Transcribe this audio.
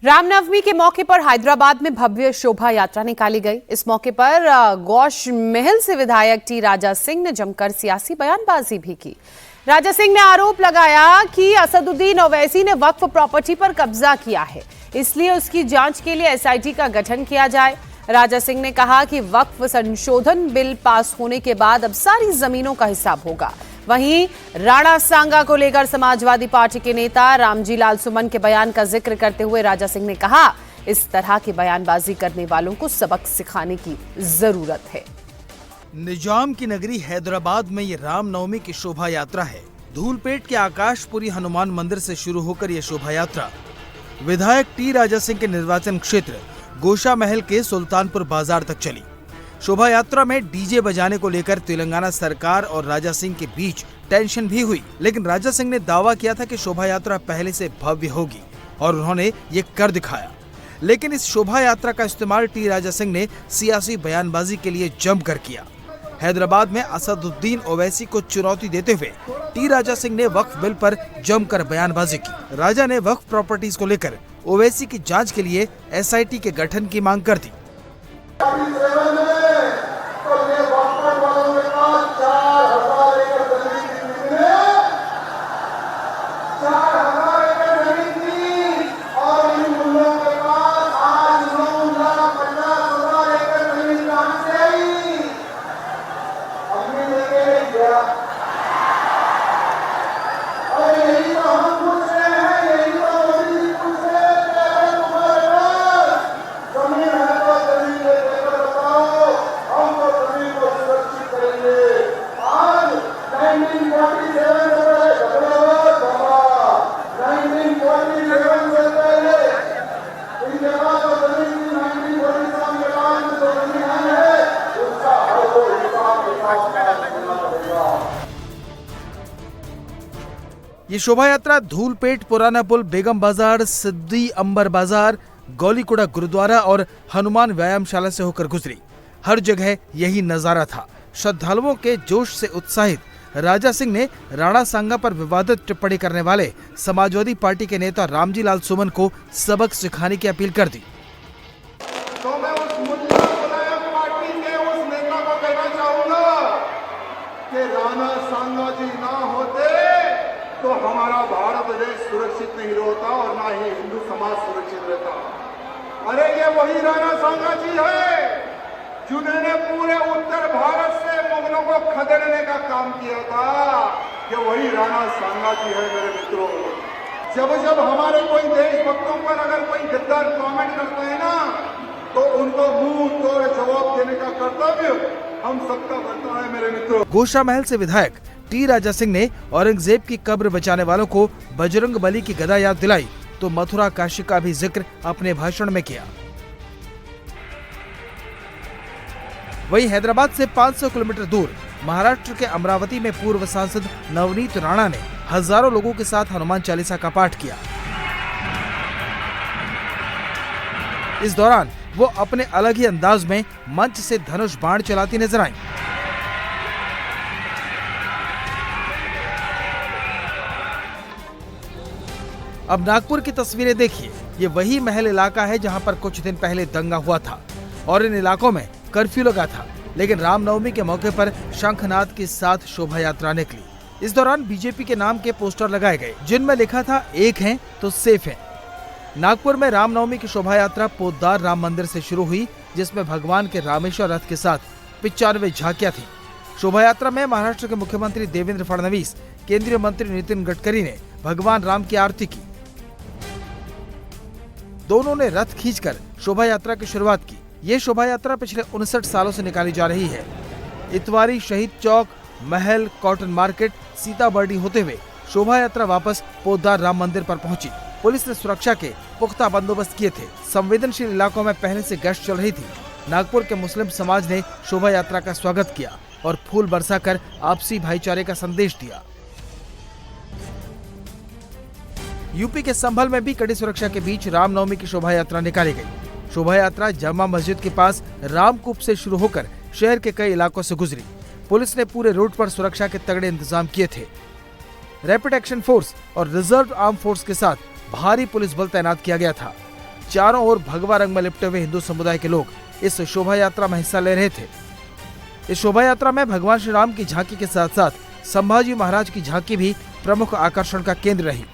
रामनवमी के मौके पर हैदराबाद में भव्य शोभा यात्रा निकाली गई। इस मौके पर गौश महल से विधायक टी राजा सिंह ने जमकर सियासी बयानबाजी भी की। राजा सिंह ने आरोप लगाया कि असदुद्दीन ओवैसी ने वक्फ प्रॉपर्टी पर कब्जा किया है, इसलिए उसकी जांच के लिए एसआईटी का गठन किया जाए। राजा सिंह ने कहा कि वक्फ संशोधन बिल पास होने के बाद अब सारी जमीनों का हिसाब होगा। वहीं राणा सांगा को लेकर समाजवादी पार्टी के नेता रामजी लाल सुमन के बयान का जिक्र करते हुए राजा सिंह ने कहा, इस तरह की बयानबाजी करने वालों को सबक सिखाने की जरूरत है। निजाम की नगरी हैदराबाद में ये रामनवमी की शोभा यात्रा है। धूलपेट के आकाशपुरी हनुमान मंदिर से शुरू होकर ये शोभा यात्रा विधायक टी राजा सिंह के निर्वाचन क्षेत्र गोशा महल के सुल्तानपुर बाजार तक चली। शोभा यात्रा में डीजे बजाने को लेकर तेलंगाना सरकार और राजा सिंह के बीच टेंशन भी हुई, लेकिन राजा सिंह ने दावा किया था कि शोभा यात्रा पहले से भव्य होगी और उन्होंने ये कर दिखाया। लेकिन इस शोभा यात्रा का इस्तेमाल टी राजा सिंह ने सियासी बयानबाजी के लिए जमकर किया। हैदराबाद में असदुद्दीन ओवैसी को चुनौती देते हुए टी राजा सिंह ने वक्फ बिल पर जमकर बयानबाजी की। राजा ने वक्फ प्रॉपर्टीज को लेकर ओवैसी की जांच के लिए एसआईटी के गठन की मांग कर दी। ये शोभा यात्रा धूलपेट, पुराना पुल, बेगम बाजार, सिद्दी अंबर बाजार, गौलीकुड़ा गुरुद्वारा और हनुमान व्यायामशाला से होकर गुजरी। हर जगह यही नजारा था। श्रद्धालुओं के जोश से उत्साहित राजा सिंह ने राणा सांगा पर विवादित टिप्पणी करने वाले समाजवादी पार्टी के नेता रामजी लाल सुमन को सबक सिखाने की अपील कर दी। तो मैं उस मुलायम पार्टी के उस नेता को कहना चाहूंगा कि राणा सांगा जी ना होते तो हमारा भारत देश सुरक्षित नहीं होता और ना ही हिंदू समाज सुरक्षित रहता। अरे ये वही राणा सांगा जी है जिन्होंने पूरे उत्तर भारत से मुगलों को खदेड़ने का काम किया था। ये वही राणा सांगा जी है मेरे मित्रों। जब जब हमारे कोई देशभक्तों पर अगर कोई गद्दार कमेंट करते हैं ना, तो उनको मुंह तोड़ जवाब देने का कर्तव्य हम सबका बनता है मेरे मित्रों। गोशा महल से विधायक टी राजा सिंह ने औरंगजेब की कब्र बचाने वालों को बजरंग बली की गदा याद दिलाई, तो मथुरा काशी का भी जिक्र अपने भाषण में किया। वहीं हैदराबाद से 500 किलोमीटर दूर महाराष्ट्र के अमरावती में पूर्व सांसद नवनीत राणा ने हजारों लोगों के साथ हनुमान चालीसा का पाठ किया। इस दौरान वो अपने अलग ही अंदाज में मंच से धनुष बाण चलाती नजर आईं। अब नागपुर की तस्वीरें देखिए। ये वही महल इलाका है जहां पर कुछ दिन पहले दंगा हुआ था और इन इलाकों में कर्फ्यू लगा था, लेकिन रामनवमी के मौके पर शंखनाद के साथ शोभा यात्रा निकली। इस दौरान बीजेपी के नाम के पोस्टर लगाए गए जिनमें लिखा था, एक हैं तो सेफ हैं। नागपुर में रामनवमी की शोभा यात्रा पोद्दार राम मंदिर से शुरू हुई, जिसमें भगवान के रामेश्वर रथ के साथ 95 झांकियां थी। शोभा यात्रा में महाराष्ट्र के मुख्यमंत्री देवेंद्र फडणवीस, केंद्रीय मंत्री नितिन गडकरी ने भगवान राम की आरती की। दोनों ने रथ खींचकर शोभा यात्रा की शुरुआत की। ये शोभा यात्रा पिछले 59 सालों से निकाली जा रही है। इतवारी, शहीद चौक, महल, कॉटन मार्केट, सीताबर्डी होते हुए शोभा यात्रा वापस पोद्दार राम मंदिर पर पहुंची। पुलिस ने सुरक्षा के पुख्ता बंदोबस्त किए थे। संवेदनशील इलाकों में पहले से गश्त चल रही थी। नागपुर के मुस्लिम समाज ने शोभा यात्रा का स्वागत किया और फूल बरसाकर आपसी भाईचारे का संदेश दिया। यूपी के संभल में भी कड़ी सुरक्षा के बीच रामनवमी की शोभा यात्रा निकाली गई। शोभा यात्रा जामा मस्जिद के पास रामकूप से शुरू होकर शहर के कई इलाकों से गुजरी। पुलिस ने पूरे रूट पर सुरक्षा के तगड़े इंतजाम किए थे। रैपिड एक्शन फोर्स और रिजर्व आर्म फोर्स के साथ भारी पुलिस बल तैनात किया गया था। चारों ओर भगवा रंग में लिपटे हुए हिंदू समुदाय के लोग इस शोभा यात्रा में हिस्सा ले रहे थे। इस शोभा यात्रा में भगवान श्री राम की झांकी के साथ साथ संभाजी महाराज की झांकी भी प्रमुख आकर्षण का केंद्र रही।